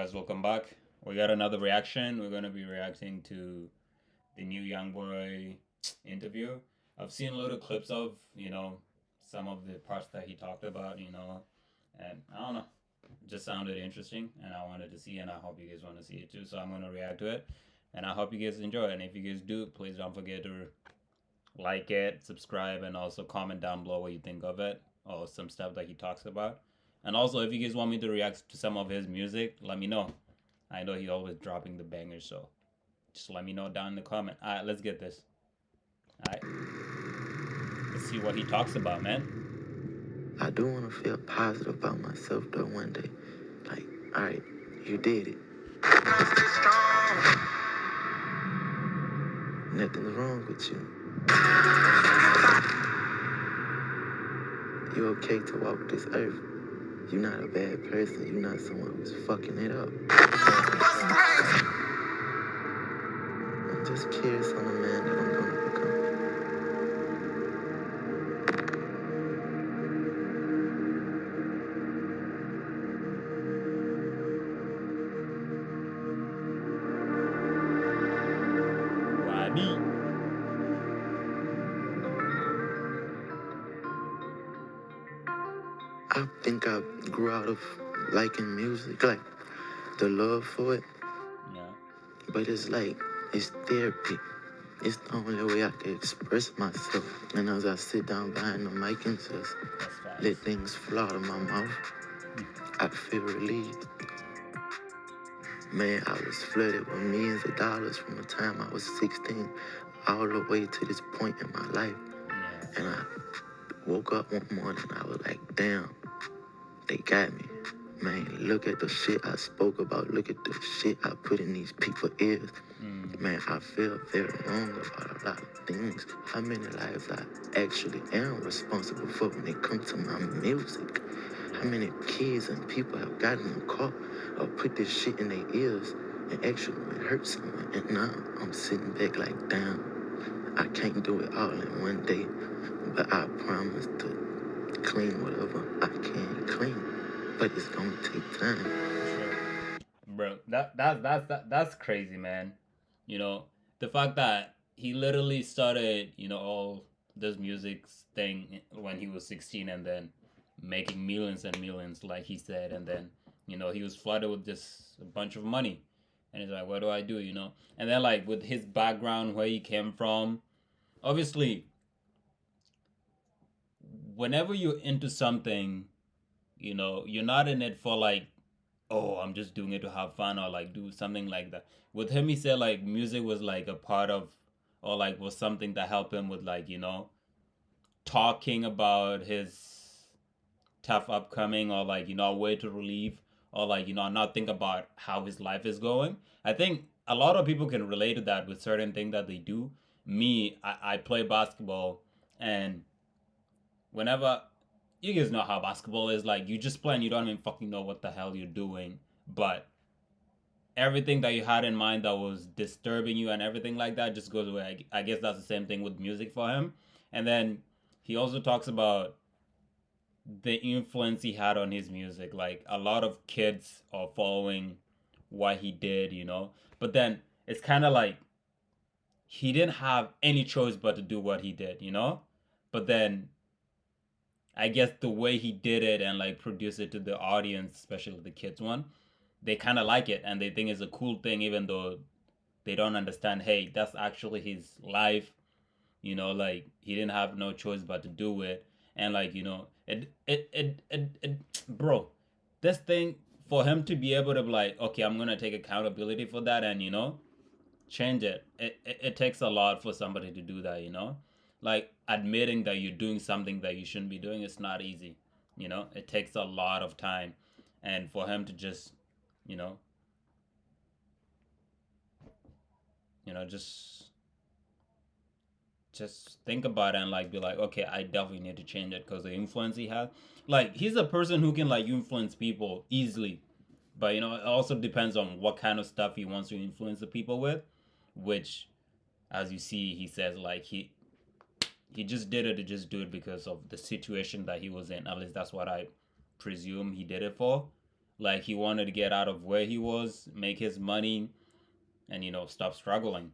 guys, welcome back. We got another reaction. We're gonna be reacting to the new Young Boy interview. I've seen little clips of, some of the parts that he talked about, and I don't know, it just sounded interesting, and I wanted to see, and I hope you guys want to see it too. So I'm gonna react to it, and I hope you guys enjoy it. And if you guys do, please don't forget to like it, subscribe, and also comment down below what you think of it or some stuff that he talks about. And also, if you guys want me to react to some of his music, let me know. I know he's always dropping the bangers, so just let me know down in the comment. All right, let's get this. All right, let's see what he talks about, man. I do want to feel positive about myself though one day. Like, all right, you did it. Nothing's wrong with you. You're okay to walk this earth. You're not a bad person. You're not someone who's fucking it up. I'm just curious on the man that I'm gonna become. Roddy. I think I grew out of liking music, like the love for it. Yeah. But it's like, it's therapy. It's the only way I can express myself. And as I sit down behind the mic and just let things flow out of my mouth, I feel relieved. Man, I was flooded with millions of dollars from the time I was 16 all the way to this point in my life. And I woke up one morning, I was like, damn, they got me. Man, look at the shit I spoke about. Look at the shit I put in these people's ears. Man, I feel very wrong about a lot of things. How many lives I actually am responsible for when it comes to my music? How many kids and people have gotten in the car or put this shit in their ears and actually hurt someone? And now I'm sitting back like, damn, I can't do it all in one day, but I promise to clean whatever I can clean. But it's gonna take time. Bro, that's crazy, man. The fact that he literally started, all this music thing when he was 16 and then making millions and millions, like he said, and then, he was flooded with just a bunch of money. And he's like, what do I do, And then, like, with his background, where he came from, obviously, whenever you're into something, you're not in it for, like, oh, I'm just doing it to have fun or like do something like that. With him, he said like music was like a part of, or like was something that helped him with, like, talking about his tough upcoming, or like, a way to relieve, or like, not think about how his life is going. I think a lot of people can relate to that with certain things that they do. Me, I play basketball, and whenever, you guys know how basketball is, like, you just play and you don't even fucking know what the hell you're doing, but everything that you had in mind that was disturbing you and everything like that just goes away. I guess that's the same thing with music for him. And then he also talks about the influence he had on his music. Like, a lot of kids are following what he did, but then it's kind of like he didn't have any choice but to do what he did, but then I guess the way he did it and like produce it to the audience, especially the kids one, they kind of like it and they think it's a cool thing, even though they don't understand. Hey, that's actually his life. Like, he didn't have no choice but to do it, and like, bro, this thing, for him to be able to be like, okay, I'm gonna take accountability for that, and change it. It takes a lot for somebody to do that. Like, admitting that you're doing something that you shouldn't be doing is not easy. It takes a lot of time, and for him to just, you know, just think about it and like be like, okay, I definitely need to change it, because the influence he has, like, he's a person who can like influence people easily, but it also depends on what kind of stuff he wants to influence the people with, which, as you see, he says like he just did it to just do it because of the situation that he was in. At least that's what I presume he did it for. Like he wanted to get out of where he was, make his money, and stop struggling,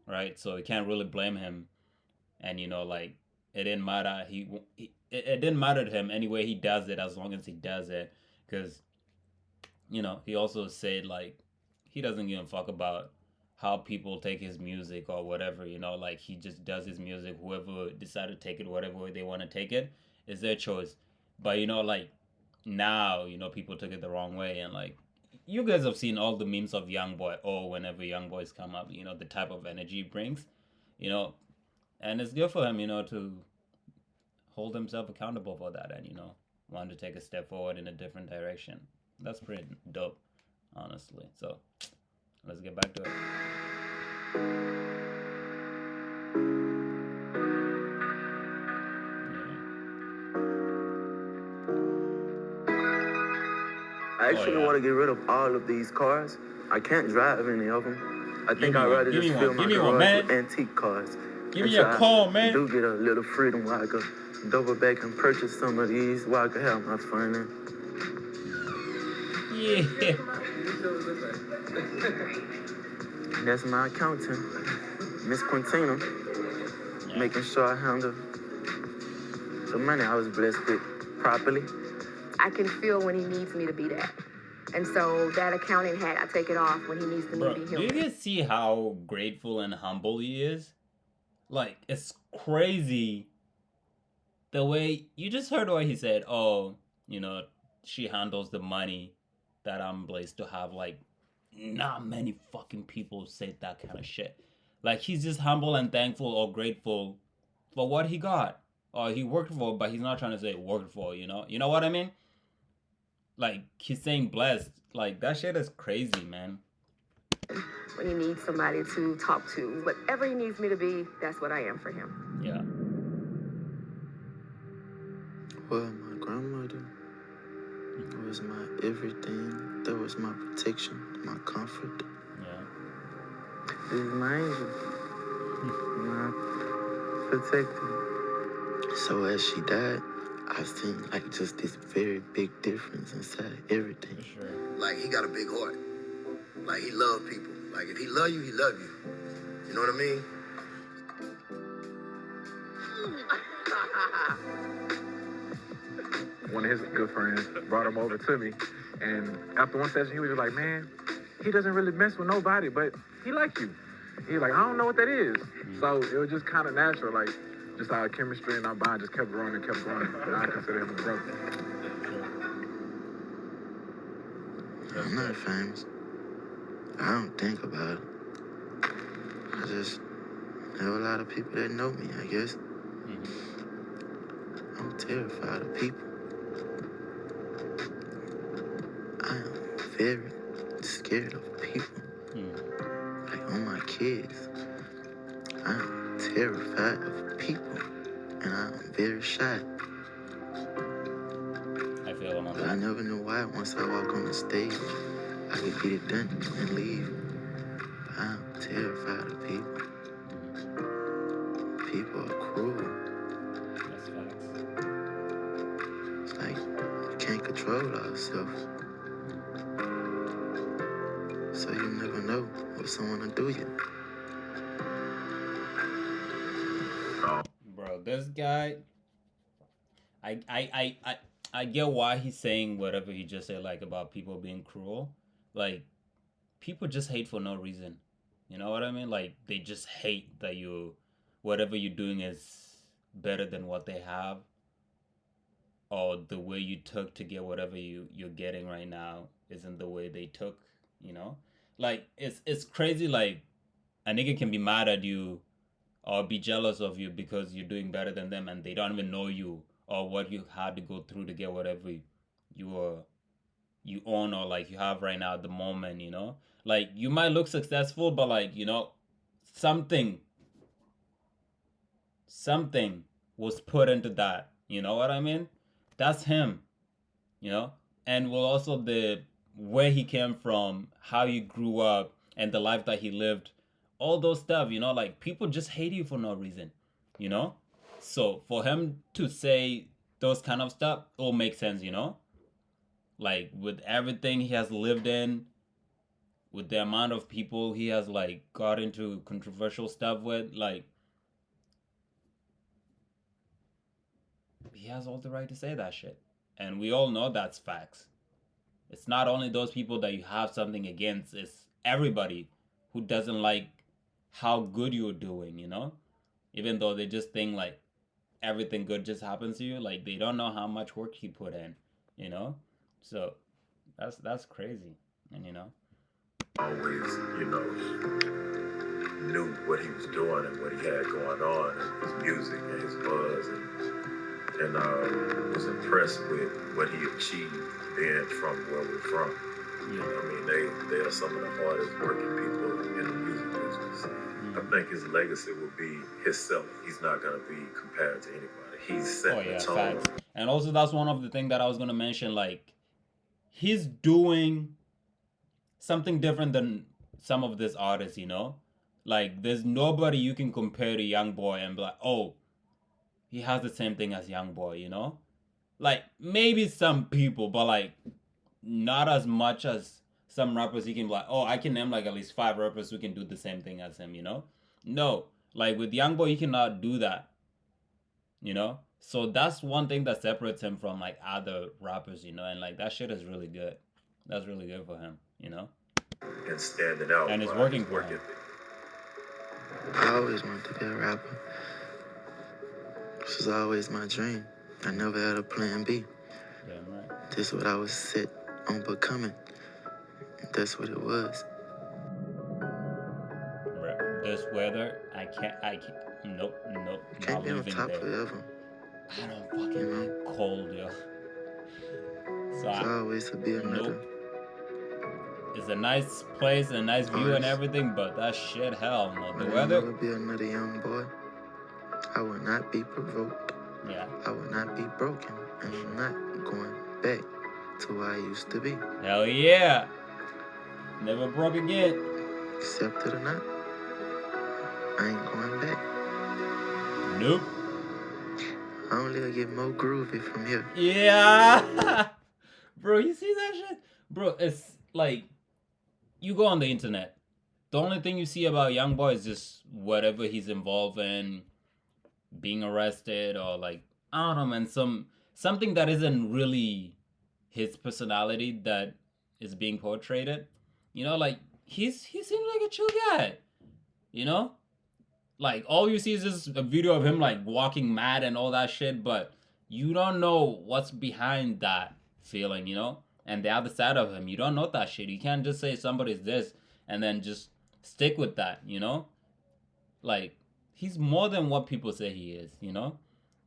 right? So you can't really blame him. And like it didn't matter. It didn't matter to him anyway. He does it as long as he does it, because he also said like he doesn't give a fuck about how people take his music or whatever. Like he just does his music. Whoever decided to take it, whatever way they want to take it, is their choice. But like now, people took it the wrong way, and like you guys have seen all the memes of young boy. Oh, whenever young boys come up, the type of energy he brings, you know, and it's good for him, to hold himself accountable for that, and want to take a step forward in a different direction. That's pretty dope, honestly. So let's get back to it. I Oh actually yeah. want to get rid of all of these cars. I can't drive any of them. I think I'd rather Give me just one. fill my Give me one, garage man. with antique cars. Give me a call, man. I do get a little freedom where I could double back and purchase some of these where I could have my fun in. Yeah. And that's my accountant, Miss Quintina, making sure I handle the money I was blessed with properly. I can feel when he needs me to be that. And so that accounting hat, I take it off when he needs to Bro, be do human. you guys see how grateful and humble he is? Like, it's crazy the way you just heard what he said. Oh, she handles the money that I'm blessed to have. Like, not many fucking people say that kind of shit. Like, he's just humble and thankful or grateful for what he got or he worked for, but he's not trying to say worked for. You know what I mean? Like, he's saying blessed. Like, that shit is crazy, man. When he needs somebody to talk to, whatever he needs me to be, that's what I am for him. Yeah. Well, my grandmother was my everything. That was my protection, my comfort. Yeah. This is my angel, my protector. So as she died, I seen like just this very big difference inside everything. For sure. Like he got a big heart. Like he love people. Like if he love you, he love you. You know what I mean? One of his good friends brought him over to me, and after one session, he was just like, "Man, he doesn't really mess with nobody, but he like you." He like, "I don't know what that is." So it was just kind of natural, like just our chemistry and our bond just kept growing and kept growing. And I consider him a brother. I'm not famous. I don't think about it. I just know a lot of people that know me, I guess. I'm terrified of people. I am very scared of people. Like on my kids. I'm terrified of people. And I'm very shy. I feel him on But I that. never knew why once I walk on the stage, I could get it done and leave. But I'm terrified of people. People are cruel. That's facts. It's like we can't control ourselves. So you never know what someone will do you. Bro, this guy, I get why he's saying whatever he just said, like about people being cruel. Like, people just hate for no reason. You know what I mean? Like, they just hate that whatever you're doing is better than what they have, or the way you took to get whatever you're getting right now isn't the way they took. Like it's crazy. Like, a nigga can be mad at you or be jealous of you because you're doing better than them, and they don't even know you or what you had to go through to get whatever you own or like you have right now at the moment. Like, you might look successful, but like, something was put into that. You know what I mean? That's him. And will also the where he came from, how he grew up, and the life that he lived, all those stuff. Like, people just hate you for no reason. So for him to say those kind of stuff, it all makes sense. Like with everything he has lived in, with the amount of people he has like got into controversial stuff with, like he has all the right to say that shit. And we all know that's facts. It's not only those people that you have something against, it's everybody who doesn't like how good you're doing, you know? Even though they just think like everything good just happens to you, like they don't know how much work you put in, you know? So that's crazy. And you know? Always, you know, knew what he was doing and what he had going on and his music and his buzz and was impressed with what he achieved being from where we're from. Yeah. I mean, they are some of the hardest working people in the music business. I think his legacy will be himself. He's not going to be compared to anybody. He's setting the tone. Facts. And also that's one of the things that I was going to mention, like he's doing something different than some of these artists, you know? Like there's nobody you can compare to Young Boy and be like, oh, he has the same thing as Young Boy, you know? Like maybe some people, but like not as much as some rappers. He can be like, oh, I can name like at least 5 rappers who can do the same thing as him, you know? No, like with Young Boy, he cannot do that, you know? So that's one thing that separates him from like other rappers, you know? And like that shit is really good. That's really good for him, you know? And standing out. And it's working for him. I always wanted to be a rapper. This was always my dream. I never had a plan B. Damn right. This is what I was set on becoming. That's what it was. Bruh, this weather, I can't, nope, Can't not be on living top there. forever. I don't fucking like cold, yo. So There's always to be another. nope. It's a nice place, a nice view and everything, but that shit, hell no. The When weather, I will be another young boy. I will not be provoked. yeah. I will not be broken. And I'm not going back to where I used to be. Hell yeah. Never broke again. Accept it or not, I ain't going back. Nope. I only get more groovy from here. Yeah. Bro, you see that shit? Bro, it's like, you go on the internet. The only thing you see about Young Boy is just whatever he's involved in, being arrested or like, I don't know, man, something that isn't really his personality that is being portrayed. You know, like he seems like a chill guy. You know? Like all you see is just a video of him like walking mad and all that shit, but you don't know what's behind that feeling, you know? And the other side of him, you don't know that shit. You can't just say somebody's this and then just stick with that, you know? Like, he's more than what people say he is, you know?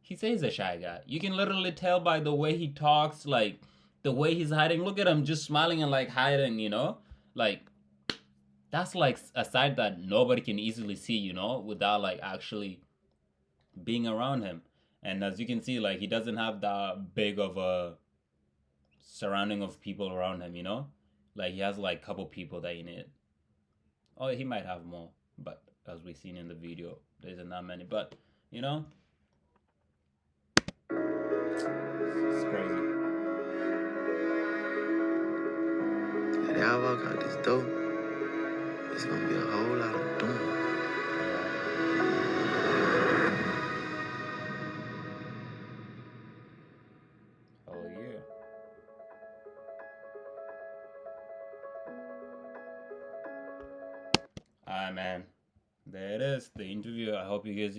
He says he's a shy guy. You can literally tell by the way he talks, like, the way he's hiding. Look at him just smiling and, like, hiding, you know? Like, that's, like, a side that nobody can easily see, you know? Without, like, actually being around him. And as you can see, like, he doesn't have that big of a surrounding of people around him, you know? Like, he has, like, a couple people that he need. Oh, he might have more, but as we've seen in the video, there isn't that many. But, you know, it's crazy. If I walk out this door, it's gonna be a whole lot of doom. Oh, yeah. Alright, man. There it is, the interview. I hope you guys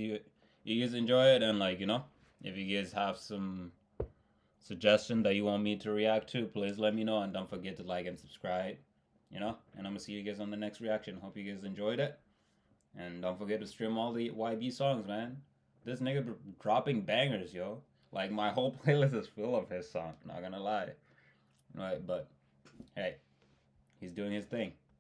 enjoy it, and like, you know, if you guys have some suggestion that you want me to react to, please let me know, and don't forget to like and subscribe, you know, and I'm gonna see you guys on the next reaction. Hope you guys enjoyed it, and don't forget to stream all the YB songs, man. This nigga dropping bangers, yo. Like, my whole playlist is full of his songs, not gonna lie. Right, but hey, he's doing his thing.